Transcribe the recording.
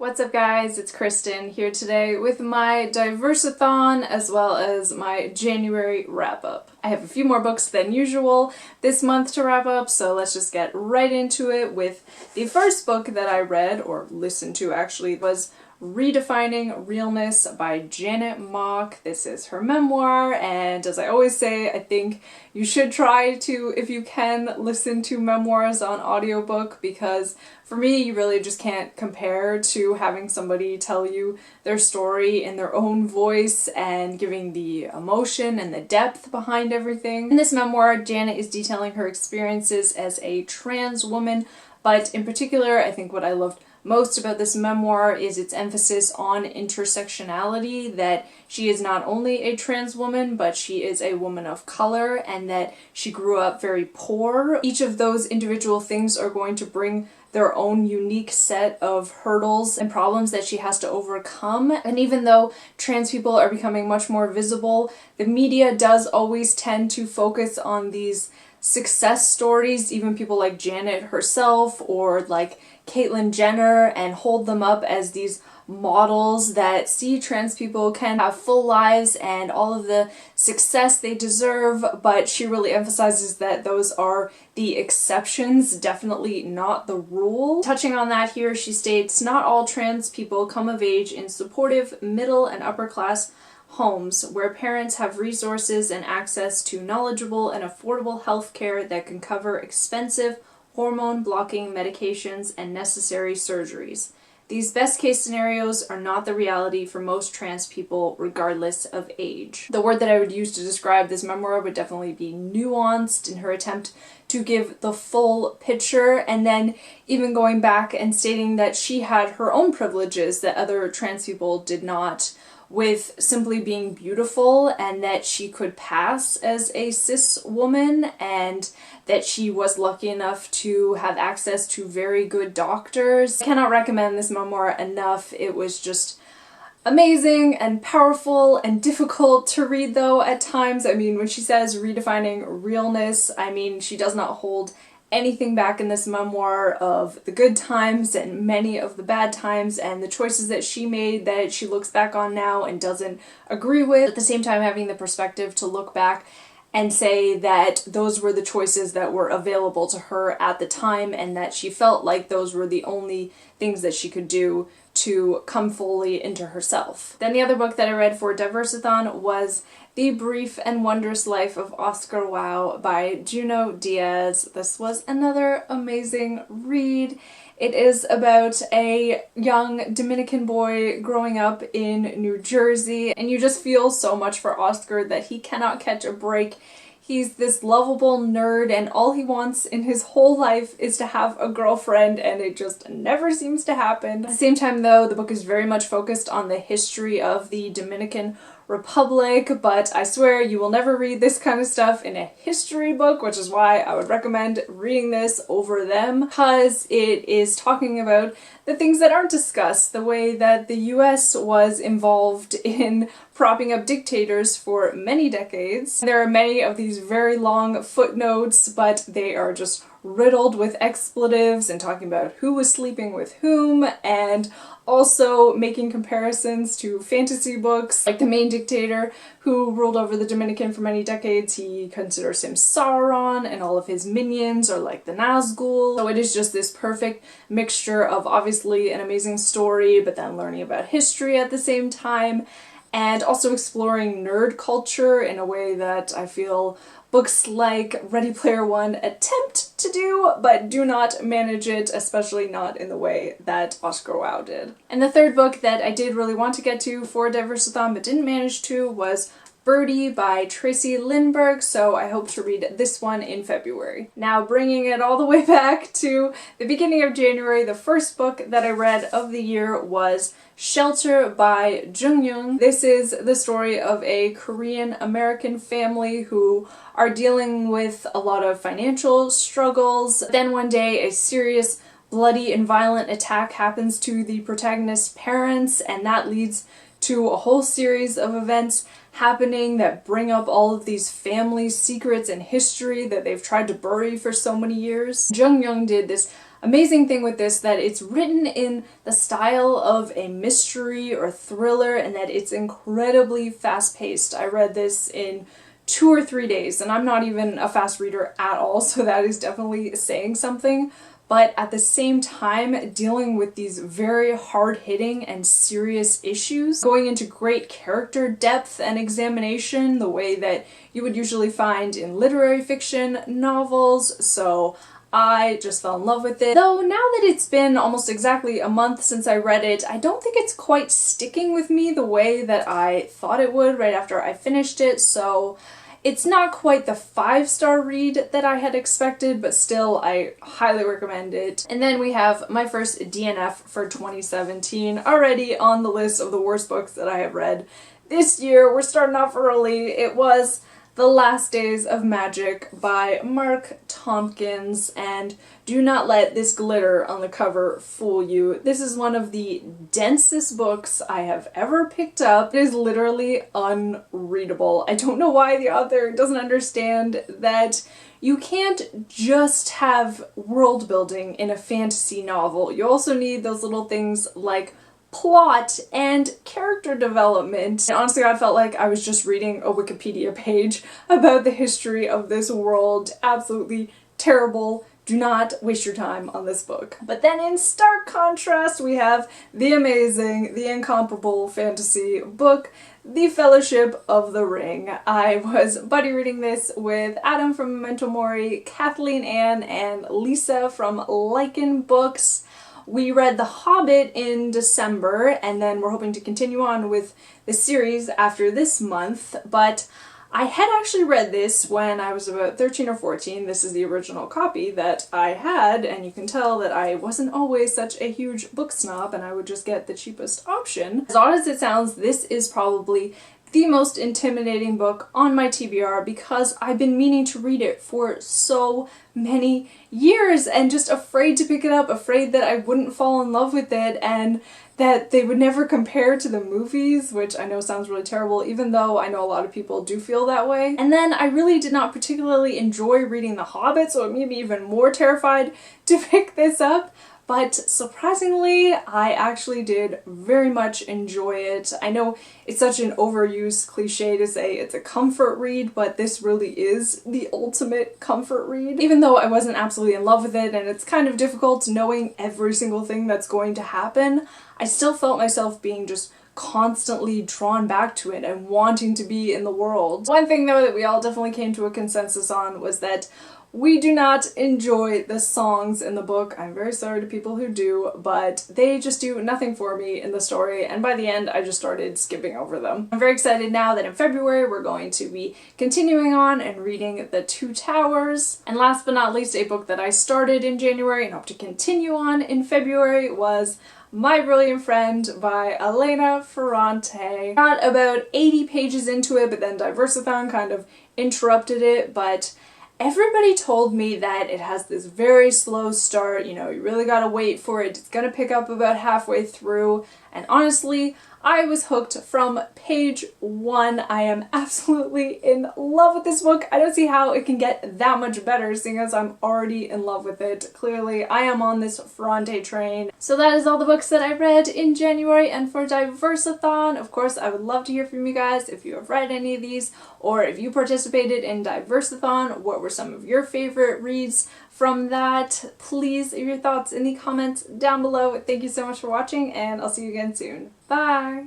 What's up guys, it's Kristen here today with my Diverseathon as well as my January wrap-up. I have a few more books than usual this month to wrap up, so let's just get right into it with the first book that I read, or listened to actually, was Redefining Realness by Janet Mock. This is her memoir, and as I always say, I think you should try to, if you can, listen to memoirs on audiobook, because for me, you really just can't compare to having somebody tell you their story in their own voice and giving the emotion and the depth behind everything. In this memoir, Janet is detailing her experiences as a trans woman, but in particular, I think what I loved most about this memoir is its emphasis on intersectionality, that she is not only a trans woman, but she is a woman of color, and that she grew up very poor. Each of those individual things are going to bring their own unique set of hurdles and problems that she has to overcome. And even though trans people are becoming much more visible, the media does always tend to focus on these success stories, even people like Janet herself or like Caitlyn Jenner, and hold them up as these models that see trans people can have full lives and all of the success they deserve, but she really emphasizes that those are the exceptions, definitely not the rule. Touching on that here, she states, "Not all trans people come of age in supportive middle and upper class homes where parents have resources and access to knowledgeable and affordable health care that can cover expensive hormone-blocking medications and necessary surgeries. These best-case scenarios are not the reality for most trans people, regardless of age." The word that I would use to describe this memoir would definitely be nuanced in her attempt to give the full picture, and then even going back and stating that she had her own privileges that other trans people did not, with simply being beautiful, and that she could pass as a cis woman, and that she was lucky enough to have access to very good doctors. I cannot recommend this memoir enough. It was just amazing and powerful and difficult to read though at times. I mean, when she says redefining realness, I mean, she does not hold anything back in this memoir of the good times and many of the bad times and the choices that she made that she looks back on now and doesn't agree with. At the same time, having the perspective to look back and say that those were the choices that were available to her at the time, and that she felt like those were the only things that she could do to come fully into herself. Then the other book that I read for Diverseathon was The Brief and Wondrous Life of Oscar Wilde by Junot Diaz. This was another amazing read. It is about a young Dominican boy growing up in New Jersey, and you just feel so much for Oscar that he cannot catch a break. He's this lovable nerd, and all he wants in his whole life is to have a girlfriend, and it just never seems to happen. At the same time though, the book is very much focused on the history of the Dominican Republic, but I swear you will never read this kind of stuff in a history book, which is why I would recommend reading this over them, because it is talking about the things that aren't discussed, the way that the US was involved in propping up dictators for many decades. There are many of these very long footnotes, but they are just riddled with expletives and talking about who was sleeping with whom, and also making comparisons to fantasy books. Like the main dictator who ruled over the Dominican for many decades, he considers him Sauron, and all of his minions are like the Nazgul. So it is just this perfect mixture of obviously an amazing story, but then learning about history at the same time, and also exploring nerd culture in a way that I feel books like Ready Player One attempt to do, but do not manage it, especially not in the way that Oscar Wilde did. And the third book that I did really want to get to for Diverseathon but didn't manage to was Birdie by Tracy Lindbergh, so I hope to read this one in February. Now, bringing it all the way back to the beginning of January, the first book that I read of the year was Shelter by Jung Young. This is the story of a Korean-American family who are dealing with a lot of financial struggles. Then one day, a serious, bloody and violent attack happens to the protagonist's parents, and that leads to a whole series of events happening that bring up all of these family secrets and history that they've tried to bury for so many years. Jung Young did this amazing thing with this that it's written in the style of a mystery or thriller, and that it's incredibly fast-paced. I read this in 2 or 3 days, and I'm not even a fast reader at all, so that is definitely saying something. But at the same time, dealing with these very hard-hitting and serious issues, going into great character depth and examination, the way that you would usually find in literary fiction novels, so I just fell in love with it. Though now that it's been almost exactly a month since I read it, I don't think it's quite sticking with me the way that I thought it would right after I finished it, so it's not quite the 5-star read that I had expected, but still I highly recommend it. And then we have my first DNF for 2017 already on the list of the worst books that I have read this year. We're starting off early. It was The Last Days of Magic by Mark Tompkins, and do not let this glitter on the cover fool you. This is one of the densest books I have ever picked up. It is literally unreadable. I don't know why the author doesn't understand that you can't just have world building in a fantasy novel. You also need those little things like plot and character development. And honestly, I felt like I was just reading a Wikipedia page about the history of this world. Absolutely terrible. Do not waste your time on this book. But then in stark contrast, we have the amazing, the incomparable fantasy book, The Fellowship of the Ring. I was buddy reading this with Adam from mementomori, Kathleen Ann, and Lisa from Liken Books. We read The Hobbit in December, and then we're hoping to continue on with the series after this month, but I had actually read this when I was about 13 or 14. This is the original copy that I had, and you can tell that I wasn't always such a huge book snob and I would just get the cheapest option. As odd as it sounds, this is probably the most intimidating book on my TBR because I've been meaning to read it for so many years and just afraid to pick it up, afraid that I wouldn't fall in love with it and that they would never compare to the movies, which I know sounds really terrible, even though I know a lot of people do feel that way. And then I really did not particularly enjoy reading The Hobbit, so it made me even more terrified to pick this up. But surprisingly, I actually did very much enjoy it. I know it's such an overused cliche to say it's a comfort read, but this really is the ultimate comfort read. Even though I wasn't absolutely in love with it and it's kind of difficult knowing every single thing that's going to happen, I still felt myself being just constantly drawn back to it and wanting to be in the world. One thing though that we all definitely came to a consensus on was that we do not enjoy the songs in the book. I'm very sorry to people who do, but they just do nothing for me in the story, and by the end I just started skipping over them. I'm very excited now that in February we're going to be continuing on and reading The Two Towers. And last but not least, a book that I started in January and hope to continue on in February was My Brilliant Friend by Elena Ferrante. Got about 80 pages into it, but then Diverseathon kind of interrupted it, but everybody told me that it has this very slow start, you know, you really gotta wait for it, it's gonna pick up about halfway through, and honestly, I was hooked from page 1. I am absolutely in love with this book. I don't see how it can get that much better, seeing as I'm already in love with it. Clearly, I am on this Ferrante train. So that is all the books that I read in January, and for Diverseathon, of course, I would love to hear from you guys if you have read any of these, or if you participated in Diverseathon, what were some of your favorite reads from that? Please leave your thoughts in the comments down below. Thank you so much for watching, and I'll see you again soon. Bye!